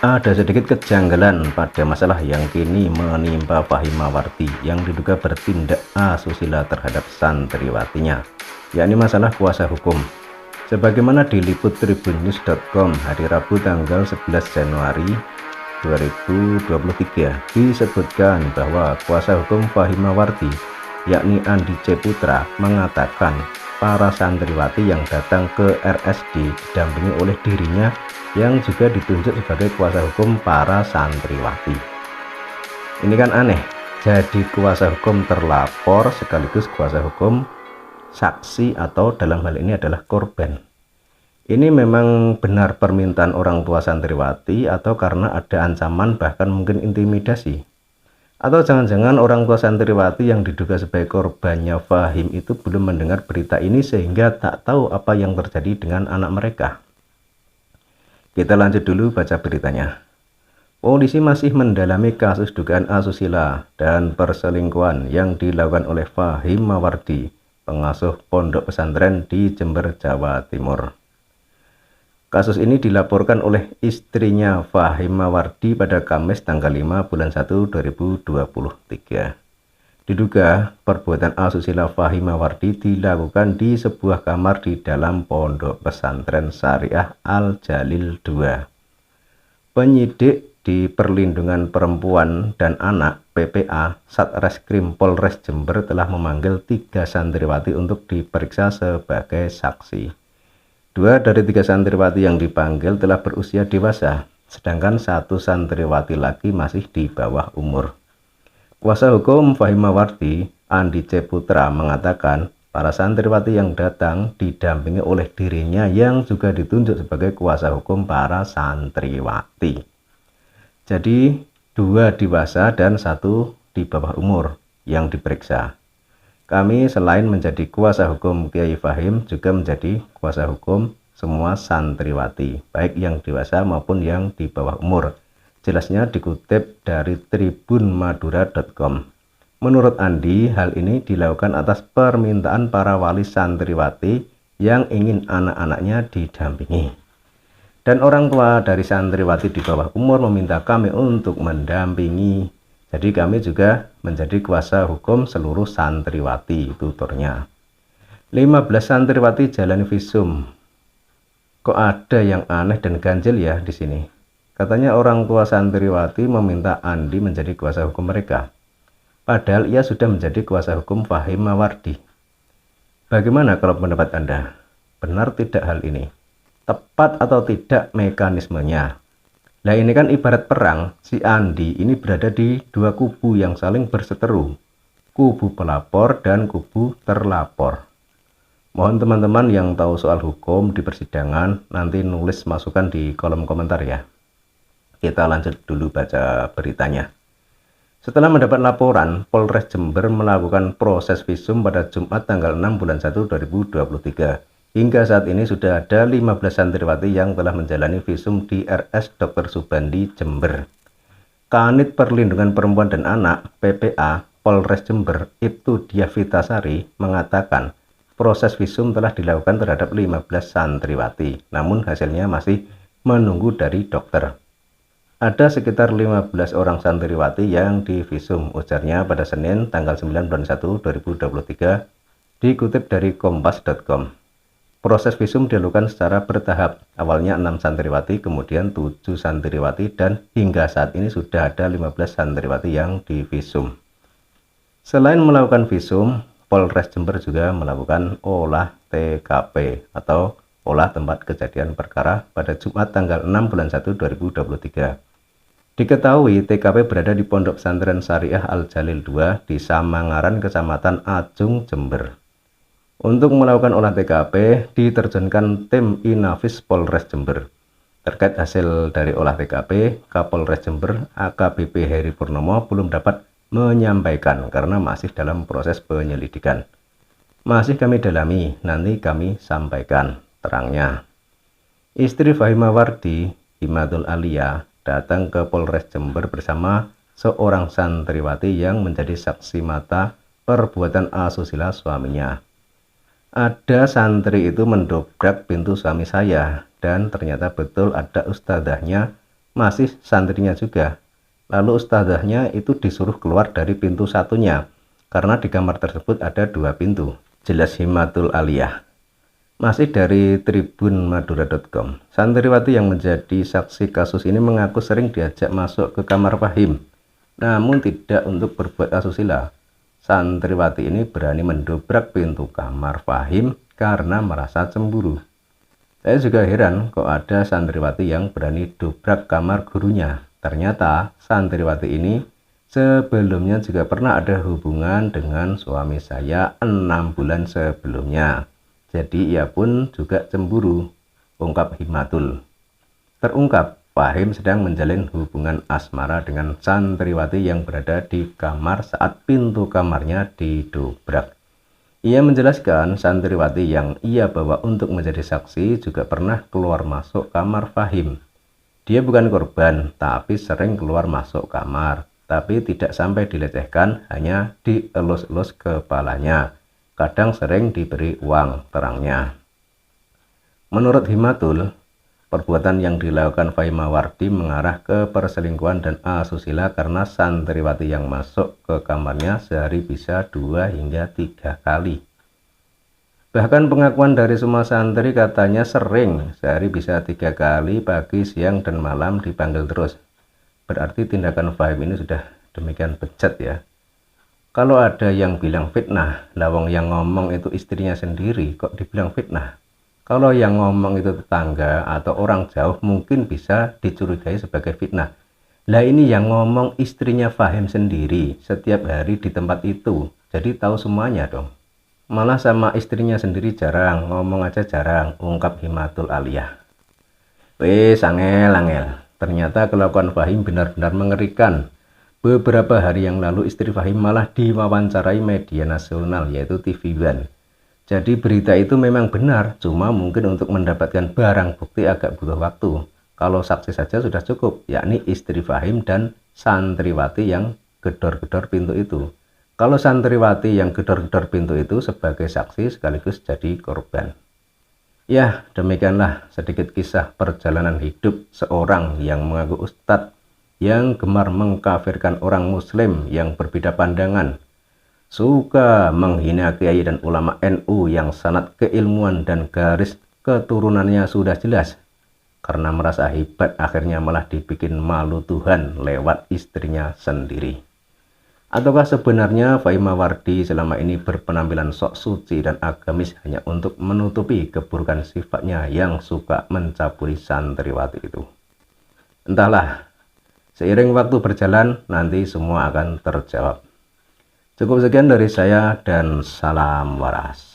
Ada sedikit kejanggalan pada masalah yang kini menimpa Fahimawarti yang diduga bertindak asusila terhadap santriwatinya, yakni masalah kuasa hukum. Sebagaimana diliput tribunnews.com hari Rabu tanggal 11 Januari 2023, disebutkan bahwa kuasa hukum Fahimawarti yakni Andi C. Putra mengatakan para santriwati yang datang ke RSD didampingi oleh dirinya yang juga ditunjuk sebagai kuasa hukum para santriwati. Ini kan aneh, jadi kuasa hukum terlapor sekaligus kuasa hukum saksi atau dalam hal ini adalah korban. Ini memang benar permintaan orang tua santriwati atau karena ada ancaman bahkan mungkin intimidasi? Atau jangan-jangan orang tua santriwati yang diduga sebagai korbannya Fahim itu belum mendengar berita ini sehingga tak tahu apa yang terjadi dengan anak mereka? Kita lanjut dulu baca beritanya. Polisi masih mendalami kasus dugaan asusila dan perselingkuhan yang dilakukan oleh Fahim Mawardi, pengasuh pondok pesantren di Jember, Jawa Timur. Kasus ini dilaporkan oleh istrinya Fahim Mawardi pada Kamis tanggal 5 bulan 1 2023. Diduga perbuatan asusila Fahim Mawardi dilakukan di sebuah kamar di dalam pondok pesantren Syariah Al-Jalil II. Penyidik di Perlindungan Perempuan dan Anak PPA Satreskrim Polres Jember telah memanggil 3 santriwati untuk diperiksa sebagai saksi. 2 dari 3 santriwati yang dipanggil telah berusia dewasa, sedangkan 1 santriwati lagi masih di bawah umur. Kuasa hukum Fahim Mawardi, Andi C. Putra, mengatakan para santriwati yang datang didampingi oleh dirinya yang juga ditunjuk sebagai kuasa hukum para santriwati. Jadi 2 dewasa dan 1 di bawah umur yang diperiksa. Kami selain menjadi kuasa hukum Kiai Fahim juga menjadi kuasa hukum semua santriwati, baik yang dewasa maupun yang di bawah umur. Jelasnya dikutip dari tribunmadura.com. Menurut Andi, hal ini dilakukan atas permintaan para wali santriwati yang ingin anak-anaknya didampingi. Dan orang tua dari santriwati di bawah umur meminta kami untuk mendampingi. Jadi kami juga menjadi kuasa hukum seluruh santriwati, tuturnya. 15 santriwati jalani visum. Kok ada yang aneh dan ganjil ya di sini? Katanya orang tua santriwati meminta Andi menjadi kuasa hukum mereka. Padahal ia sudah menjadi kuasa hukum Fahim Mawardi. Bagaimana kalau pendapat Anda? Benar tidak hal ini? Tepat atau tidak mekanismenya? Nah ini kan ibarat perang, si Andi ini berada di 2 kubu yang saling berseteru. Kubu pelapor dan kubu terlapor. Mohon teman-teman yang tahu soal hukum di persidangan nanti nulis masukan di kolom komentar ya. Kita lanjut dulu baca beritanya. Setelah mendapat laporan, Polres Jember melakukan proses visum pada Jumat tanggal 6 bulan 1 2023. Hingga saat ini sudah ada 15 santriwati yang telah menjalani visum di RS Dr. Subandi Jember. Kanit Perlindungan Perempuan dan Anak PPA Polres Jember Ibtu Diavitasari mengatakan proses visum telah dilakukan terhadap 15 santriwati, namun hasilnya masih menunggu dari dokter. Ada sekitar 15 orang santriwati yang divisum, ujarnya pada Senin tanggal 9 bulan 1 2023, dikutip dari kompas.com. Proses visum dilakukan secara bertahap, awalnya 6 santriwati, kemudian 7 santriwati, dan hingga saat ini sudah ada 15 santriwati yang divisum. Selain melakukan visum, Polres Jember juga melakukan olah TKP atau olah tempat kejadian perkara pada Jumat tanggal 6 bulan 1 2023. Diketahui TKP berada di Pondok Pesantren Syariah Al-Jalil II di Samangaran, Kecamatan Ajung, Jember. Untuk melakukan olah TKP diterjunkan tim Inafis Polres Jember. Terkait hasil dari olah TKP, Kapolres Jember AKBP Heri Purnomo belum dapat menyampaikan karena masih dalam proses penyelidikan. Masih kami dalami, nanti kami sampaikan, terangnya. Istri Fahim Mawardi, Himatul Alia, datang ke Polres Jember bersama seorang santriwati yang menjadi saksi mata perbuatan asusila suaminya. Ada santri itu mendobrak pintu suami saya dan ternyata betul ada ustadzahnya masih santrinya juga. Lalu ustazahnya itu disuruh keluar dari pintu satunya, karena di kamar tersebut ada 2 pintu. Jelas Himatul Aliyah. Masih dari tribunmadura.com, santriwati yang menjadi saksi kasus ini mengaku sering diajak masuk ke kamar Fahim, namun tidak untuk berbuat asusila. Santriwati ini berani mendobrak pintu kamar Fahim karena merasa cemburu. Saya juga heran kok ada santriwati yang berani dobrak kamar gurunya. Ternyata santriwati ini sebelumnya juga pernah ada hubungan dengan suami saya 6 bulan sebelumnya. Jadi ia pun juga cemburu, ungkap Himatul. Terungkap Fahim sedang menjalin hubungan asmara dengan santriwati yang berada di kamar saat pintu kamarnya didobrak. Ia menjelaskan santriwati yang ia bawa untuk menjadi saksi juga pernah keluar masuk kamar Fahim. Dia bukan korban, tapi sering keluar masuk kamar. Tapi tidak sampai dilecehkan, hanya dielus-elus kepalanya. Kadang sering diberi uang, terangnya. Menurut Himatul, perbuatan yang dilakukan Fahimah-Wardi mengarah ke perselingkuhan dan asusila karena santriwati yang masuk ke kamarnya sehari bisa 2 hingga 3 kali. Bahkan pengakuan dari semua santri katanya sering, sehari bisa 3 kali, pagi, siang, dan malam dipanggil terus. Berarti tindakan Fahim ini sudah demikian bejat ya. Kalau ada yang bilang fitnah, lawang yang ngomong itu istrinya sendiri, kok dibilang fitnah? Kalau yang ngomong itu tetangga atau orang jauh mungkin bisa dicurigai sebagai fitnah. Lah ini yang ngomong istrinya Fahim sendiri setiap hari di tempat itu, jadi tahu semuanya dong. Malah sama istrinya sendiri jarang, ngomong aja jarang, ungkap Himatul Aliyah. Wes angel. Ternyata kelakuan Fahim benar-benar mengerikan. Beberapa hari yang lalu istri Fahim malah diwawancarai media nasional yaitu TV One. Jadi berita itu memang benar, cuma mungkin untuk mendapatkan barang bukti agak butuh waktu. Kalau saksi saja sudah cukup, yakni istri Fahim dan santriwati yang gedor-gedor pintu itu. Kalau santriwati yang gedor-gedor pintu itu sebagai saksi sekaligus jadi korban. Ya, demikianlah sedikit kisah perjalanan hidup seorang yang mengaku ustadz yang gemar mengkafirkan orang muslim yang berbeda pandangan, suka menghina kiai dan ulama NU yang sanad keilmuan dan garis keturunannya sudah jelas. Karena merasa hebat akhirnya malah dibikin malu Tuhan lewat istrinya sendiri. Ataukah sebenarnya Fahimah-Wardi selama ini berpenampilan sok suci dan agamis hanya untuk menutupi keburukan sifatnya yang suka mencabuli santriwati itu? Entahlah, seiring waktu berjalan nanti semua akan terjawab. Cukup sekian dari saya dan salam waras.